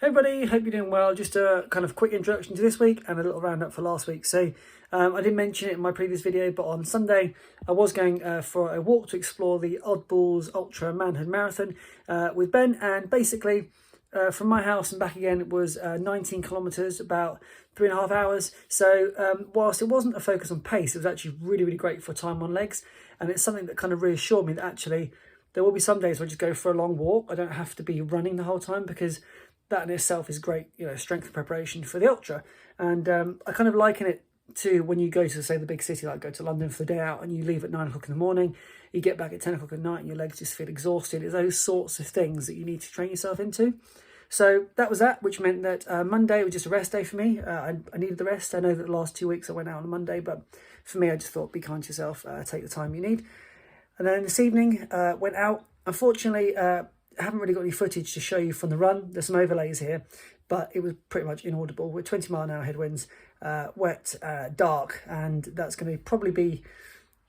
Hey everybody, hope you're doing well. Just a kind of quick introduction to this week and a little roundup for last week. So I didn't mention it in my previous video, but on Sunday I was going for a walk to explore the Oddballs Ultra Manhood Marathon with Ben, and basically from my house and back again it was 19 kilometres, about 3.5 hours. So whilst it wasn't a focus on pace, it was actually really great for time on legs, and it's something that kind of reassured me that actually there will be some days where I just go for a long walk. I don't have to be running the whole time, because that in itself is great, you know, strength and preparation for the ultra. And I kind of liken it to when you go to, say, the big city, like go to London for the day out, and you leave at 9 o'clock in the morning, you get back at 10 o'clock at night and your legs just feel exhausted. It's those sorts of things that you need to train yourself into. So that was that, which meant that Monday was just a rest day for me. I needed the rest. I know that the last 2 weeks I went out on a Monday, but for me, I just thought, be kind to yourself, take the time you need. And then this evening, went out. Unfortunately, I haven't really got any footage to show you from the run. There's some overlays here, but it was pretty much inaudible. We're 20-mile-an-hour headwinds, wet, dark, and that's going to probably be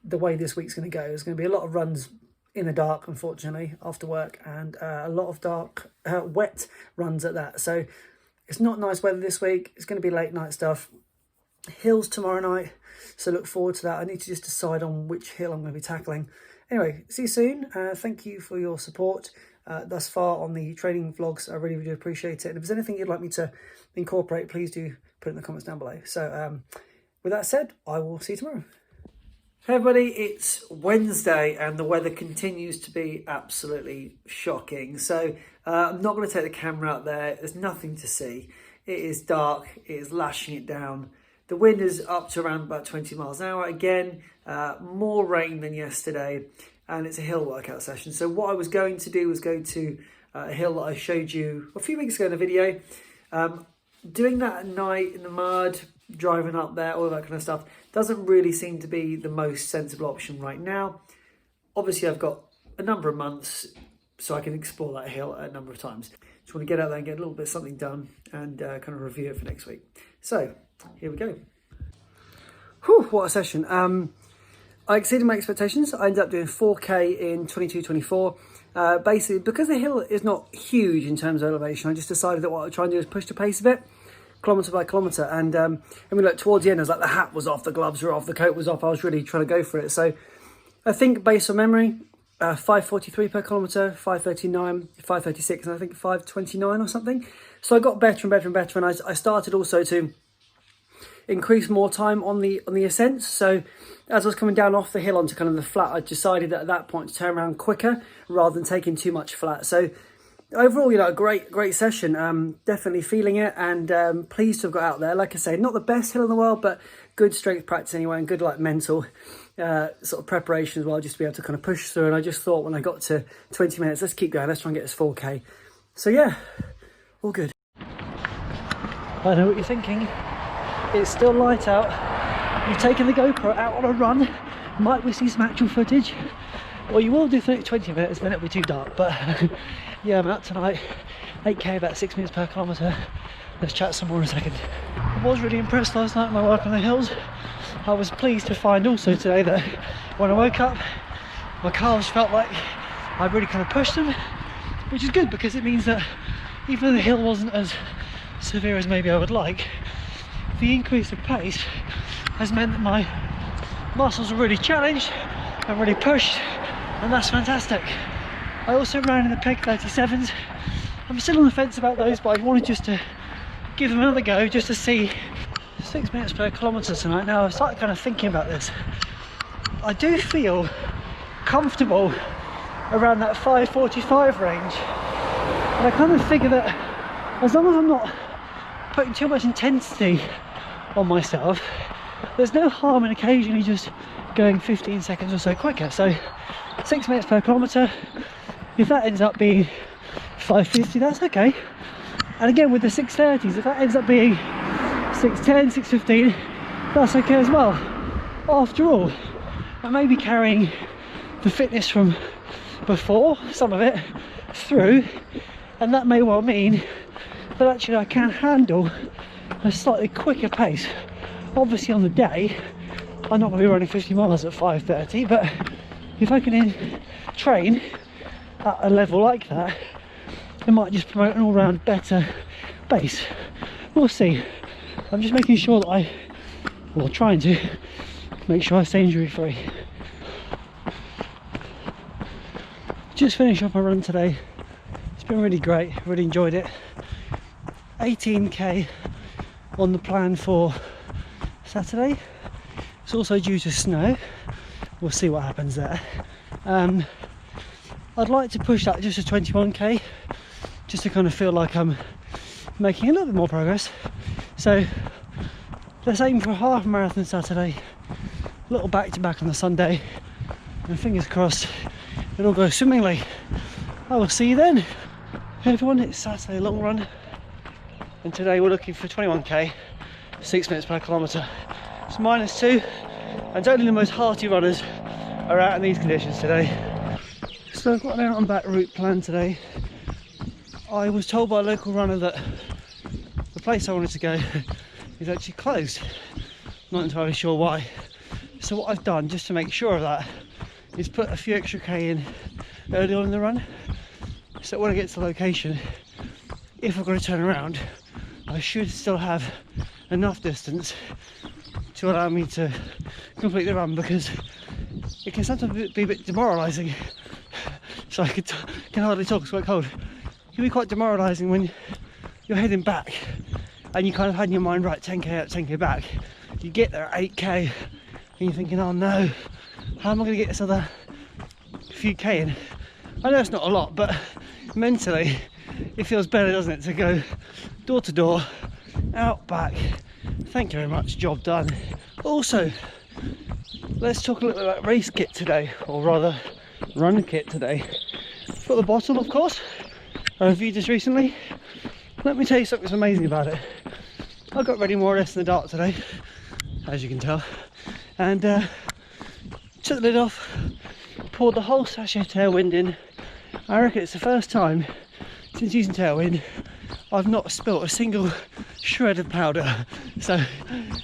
the way this week's going to go. There's going to be a lot of runs in the dark, unfortunately, after work, and a lot of dark, wet runs at that. So it's not nice weather this week. It's going to be late night stuff. Hills tomorrow night, so look forward to that. I need to just decide on which hill I'm going to be tackling. Anyway, see you soon. Thank you for your support thus far on the training vlogs. I really do appreciate it. And if there's anything you'd like me to incorporate, please do put it in the comments down below. So with that said, I will see you tomorrow. Hey everybody, it's Wednesday and the weather continues to be absolutely shocking. So I'm not going to take the camera out there. There's nothing to see. It is dark. It is lashing it down. The wind is up to around about 20 miles an hour. Again, more rain than yesterday, and it's a hill workout session. So what I was going to do was go to a hill that I showed you a few weeks ago in a video. Doing that at night in the mud, driving up there, all that kind of stuff, doesn't really seem to be the most sensible option right now. Obviously, I've got a number of months so I can explore that hill a number of times. Just want to get out there and get a little bit of something done and kind of review it for next week. So here we go. Whew, what a session. I exceeded my expectations. I ended up doing 4K in 22:24. Basically, because the hill is not huge in terms of elevation, I just decided that what I'd try and do is push the pace a bit, kilometre by kilometre. And I mean, look, towards the end, I was like, the hat was off, the gloves were off, the coat was off. I was really trying to go for it. So I think based on memory, 5:43 per kilometre, 5:39, 5:36, and I think 5:29 or something. So I got better and better and better. And I started also to increase more time on the ascents. So as I was coming down off the hill onto kind of the flat, I decided that at that point to turn around quicker rather than taking too much flat. So overall, you know, a great session. Definitely feeling it, and pleased to have got out there. Like I say, not the best hill in the world, but good strength practice anyway, and good like mental sort of preparation as well, just to be able to kind of push through. And I just thought when I got to 20 minutes, let's keep going, let's try and get this 4K. So yeah, all good. I know what you're thinking. It's still light out. You've taken the GoPro out on a run. Might we see some actual footage? Well, you will do 20 minutes, then it'll be too dark. But yeah, I'm out tonight. 8K, about 6 minutes per kilometre. Let's chat some more in a second. I was really impressed last night with my work on the hills. I was pleased to find also today that when I woke up, my calves felt like I really kind of pushed them, which is good because it means that even though the hill wasn't as severe as maybe I would like, the increase of pace has meant that my muscles are really challenged and really pushed, and that's fantastic. I also ran in the peg 37s. I'm still on the fence about those, but I wanted just to give them another go just to see. 6 minutes per kilometre tonight. Now I've started kind of thinking about this. I do feel comfortable around that 5:45 range, and I kind of figure that as long as I'm not putting too much intensity on myself, there's no harm in occasionally just going 15 seconds or so quicker. So 6 minutes per kilometre, if that ends up being 5:50, that's okay. And again with the 6:30s, if that ends up being 6:10, 6:15, that's okay as well. After all, I may be carrying the fitness from before, some of it, through, and that may well mean that actually I can handle a slightly quicker pace. Obviously on the day, I'm not going to be running 50 miles at 5:30, but if I can train at a level like that, it might just promote an all-round better space. We'll see. I'm just making sure that or trying to make sure I stay injury free. Just finished up my run today. It's been really great, really enjoyed it. 18k on the plan for Saturday. It's also due to snow. We'll see what happens there. I'd like to push that just to 21k, just to kind of feel like I'm making a little bit more progress. So let's aim for a half marathon Saturday, a little back-to-back on the Sunday, and fingers crossed it all goes swimmingly. I will see you then. Hey everyone, it's Saturday long run, and today we're looking for 21k, 6 minutes per kilometre. It's -2, and only the most hearty runners are out in these conditions today. So I've got an out and back route planned today. I was told by a local runner that the place I wanted to go is actually closed. Not entirely sure why. So what I've done, just to make sure of that, is put a few extra k in early on in the run, so when I get to the location, if I've got to turn around, I should still have enough distance to allow me to complete the run, because it can sometimes be a bit demoralising. So I can hardly talk, it's quite cold. It can be quite demoralising when you're heading back and you kind of had in your mind, right, 10k out, 10k back. You get there at 8k and you're thinking, oh no, how am I going to get this other few k in? I know it's not a lot, but mentally it feels better, doesn't it, to go door to door, out back. Thank you very much, job done. Also, let's talk a little bit about race kit today, or rather run kit today. I've got the bottle, of course. I reviewed this recently. Let me tell you something that's amazing about it. I got ready more or less in the dark today, as you can tell, and took the lid off, poured the whole sachet of Tailwind in. I reckon it's the first time since using Tailwind I've not spilt a single shred of powder. So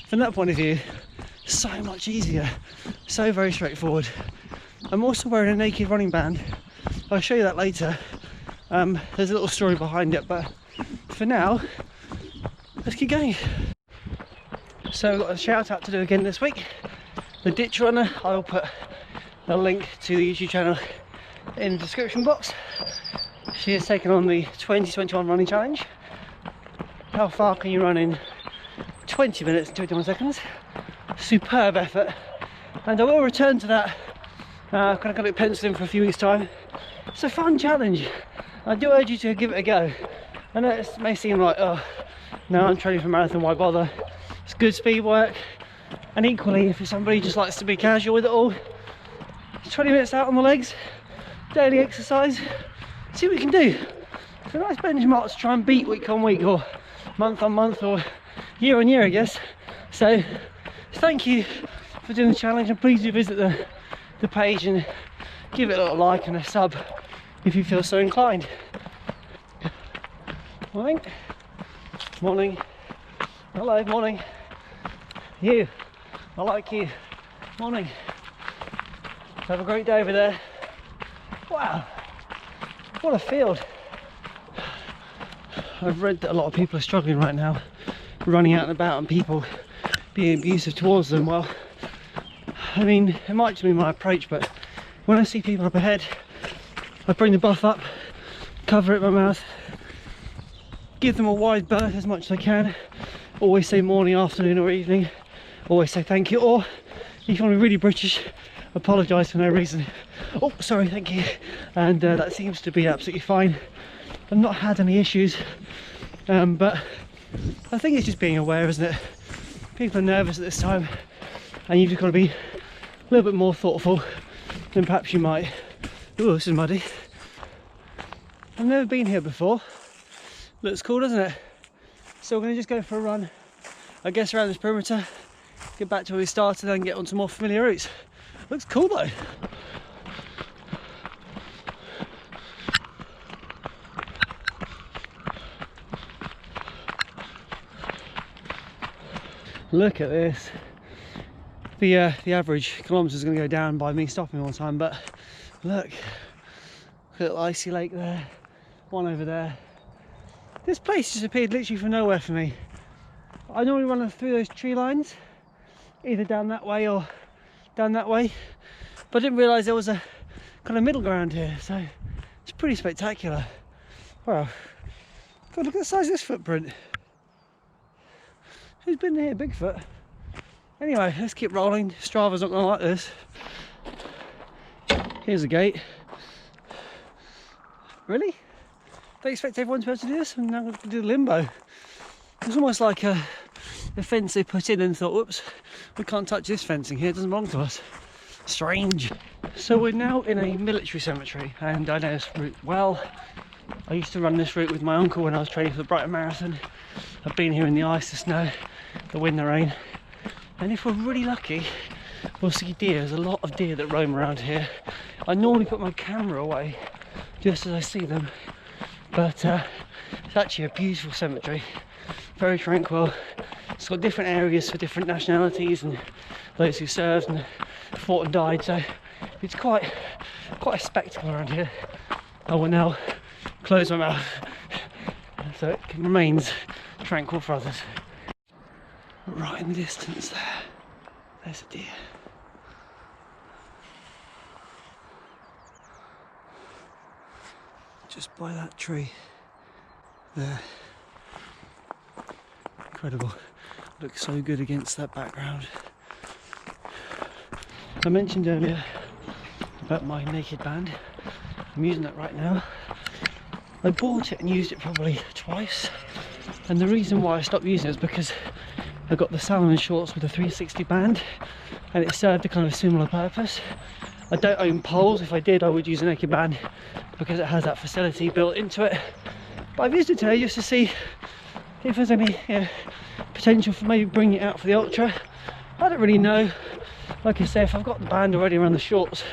from that point of view, so much easier, so very straightforward. I'm also wearing a naked running band. I'll show you that later. There's a little story behind it, but for now, let's keep going. So I've got a shout out to do again this week. The Ditch Runner, I'll put a link to the YouTube channel in the description box. She has taken on the 2021 running challenge. How far can you run in 20 minutes and 21 seconds? Superb effort. And I will return to that. I've kind of got it penciled in for a few weeks' time. It's a fun challenge. I do urge you to give it a go. I know it may seem like, oh, no, I'm training for marathon, why bother? It's good speed work. And equally, if somebody just likes to be casual with it all, 20 minutes out on the legs, daily exercise, see what we can do. It's a nice benchmark to try and beat week on week, or month on month, or year on year, I guess. So thank you for doing the challenge, and please do visit the page and give it a little like and a sub if you feel so inclined. Morning. Morning. Hello, morning. You. I like you. Morning. Have a great day over there. Wow. What a field. I've read that a lot of people are struggling right now, running out and about and people being abusive towards them. Well, I mean, it might just be my approach, but when I see people up ahead, I bring the buff up, cover it with my mouth, give them a wide berth as much as I can, always say morning, afternoon or evening, always say thank you, or if you want to be really British, apologise for no reason. Oh, sorry, thank you. And that seems to be absolutely fine. I've not had any issues, but I think it's just being aware, isn't it? People are nervous at this time, and you've just got to be a little bit more thoughtful than perhaps you might. Oh, this is muddy. I've never been here before. Looks cool, doesn't it? So we're going to just go for a run, I guess, around this perimeter, get back to where we started and get on some more familiar routes. Looks cool though. Look at this. The average kilometres is going to go down by me stopping all the time, but look at the icy lake there, one over there. This place just appeared literally from nowhere for me. I normally run through those tree lines, either down that way or down that way, but I didn't realise there was a kind of middle ground here, so it's pretty spectacular. Wow. God, look at the size of this footprint. Who's been here? Bigfoot. Anyway, let's keep rolling. Strava's not going to like this. Here's the gate. Really? Don't expect everyone to be able to do this? I'm now going to do limbo. It's almost like a fence they put in and thought, whoops, we can't touch this fencing here, it doesn't belong to us. Strange. So we're now in a military cemetery, and I know this route well. I used to run this route with my uncle when I was training for the Brighton Marathon. I've been here in the ice, the snow, the wind, the rain. And if we're really lucky, we'll see deer. There's a lot of deer that roam around here. I normally put my camera away just as I see them. But it's actually a beautiful cemetery. Very tranquil. It's got different areas for different nationalities and those who served and fought and died. So it's quite a spectacle around here. I will now close my mouth so it remains tranquil for others. Right in the distance there's a deer. Just by that tree there. Incredible. Looks so good against that background. I mentioned earlier about my naked band. I'm using that right now. I bought it and used it probably twice, and the reason why I stopped using it is because I got the Salomon shorts with a 360 band and it served a kind of similar purpose. I don't own poles. If I did, I would use a naked band because it has that facility built into it. But I've used it today just to see if there's any potential for maybe bringing it out for the ultra. I don't really know. Like I say, if I've got the band already around the shorts,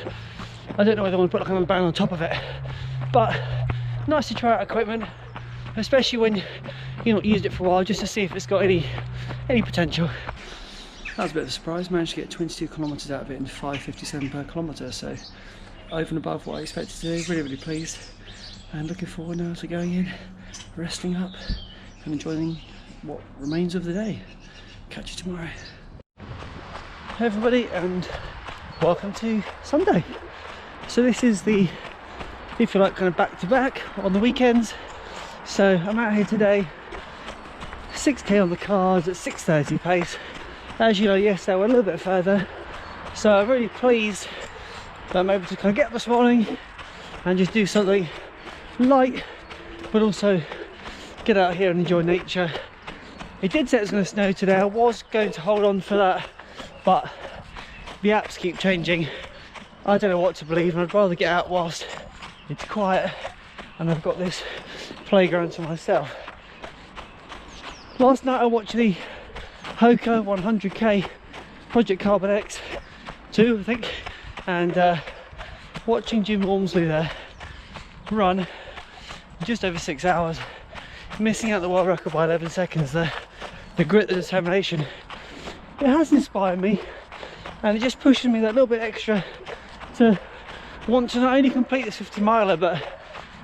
I don't know whether I want to put like a band on top of it. But nice to try out equipment, especially when you've not used it for a while, just to see if it's got any potential. That was a bit of a surprise. Managed to get 22 kilometres out of it in 5:57 per kilometre, so over and above what I expected to do. Really pleased, and looking forward now to going in, resting up and enjoying what remains of the day. Catch you tomorrow. Hey everybody, and welcome to Sunday. So this is the, if you like, kind of back to back on the weekends. So I'm out here today, 6k on the cars at 6:30 pace. As you know, yesterday we're a little bit further, so I'm really pleased that I'm able to kind of get up this morning and just do something light, but also get out here and enjoy nature. It did say it was going to snow today. I was going to hold on for that, but the apps keep changing. I don't know what to believe, and I'd rather get out whilst it's quiet and I've got this playground to myself. Last night I watched the Hoka 100k Project Carbon X 2, I think, and watching Jim Walmsley there run in just over 6 hours, missing out the world record by 11 seconds. The grit, the determination, it has inspired me, and it just pushes me that little bit extra to want to not only complete this 50 miler but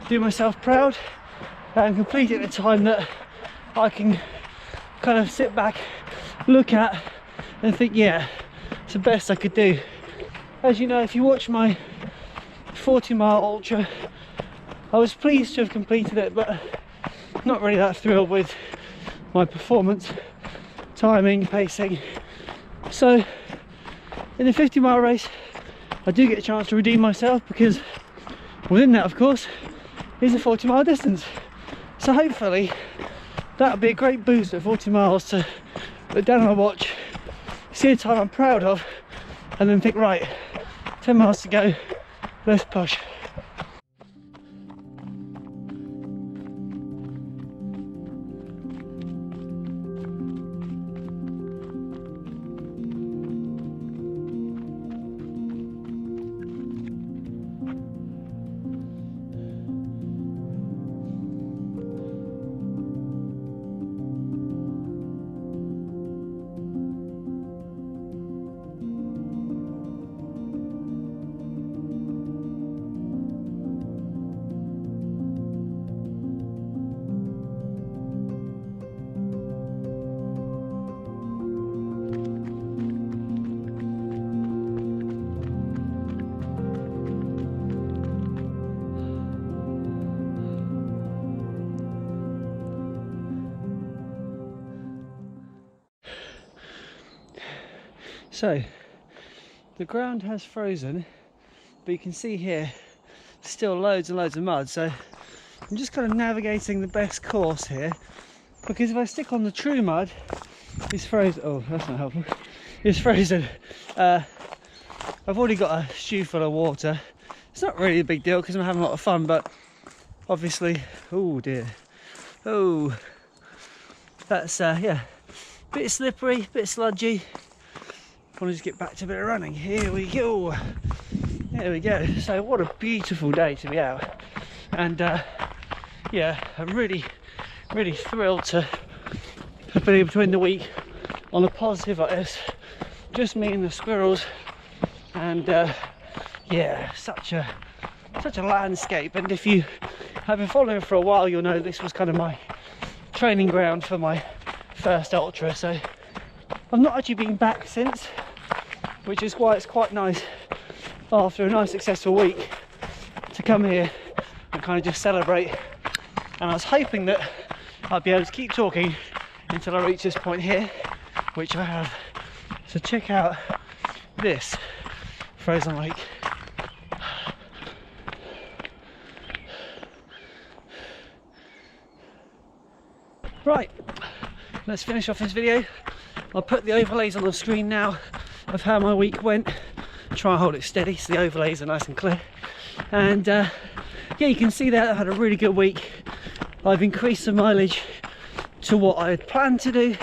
do myself proud and complete it at a time that I can kind of sit back, look at and think, yeah, it's the best I could do. As you know, if you watch my 40-mile ultra, I was pleased to have completed it, but not really that thrilled with my performance, timing, pacing. So in the 50-mile race I do get a chance to redeem myself, because within that, of course, is a 40-mile distance. So hopefully that'll be a great boost at 40 miles to look down on my watch, see a time I'm proud of, and then think, right, 10 miles to go, let's push. So the ground has frozen, but you can see here still loads and loads of mud. So I'm just kind of navigating the best course here, because if I stick on the true mud, it's frozen. Oh, that's not helpful. It's frozen. I've already got a shoe full of water. It's not really a big deal because I'm having a lot of fun, but obviously, oh dear, oh, that's yeah, bit slippery, bit sludgy. I want to just get back to a bit of running. Here we go. There we go. So what a beautiful day to be out, and yeah, I'm really thrilled to have been able to end the week on a positive like this. Just me and the squirrels, and yeah, such a landscape. And if you have been following for a while, you'll know this was kind of my training ground for my first ultra. So I've not actually been back since, which is why it's quite nice after a nice successful week to come here and kind of just celebrate. And I was hoping that I'd be able to keep talking until I reach this point here, which I have. So check out this frozen lake. Right, let's finish off this video. I'll put the overlays on the screen now of how my week went. Try and hold it steady so the overlays are nice and clear. And yeah, you can see that I had a really good week. I've increased the mileage to what I had planned to do,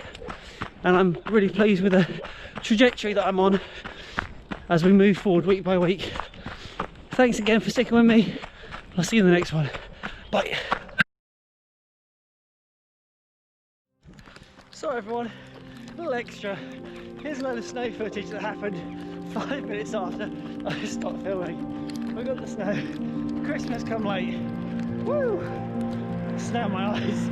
and I'm really pleased with the trajectory that I'm on as we move forward week by week. Thanks again for sticking with me. I'll see you in the next one. Bye. Sorry everyone, a little extra. Here's a load of snow footage that happened 5 minutes after I stopped filming. We got the snow. Christmas come late. Woo! Snow in my eyes.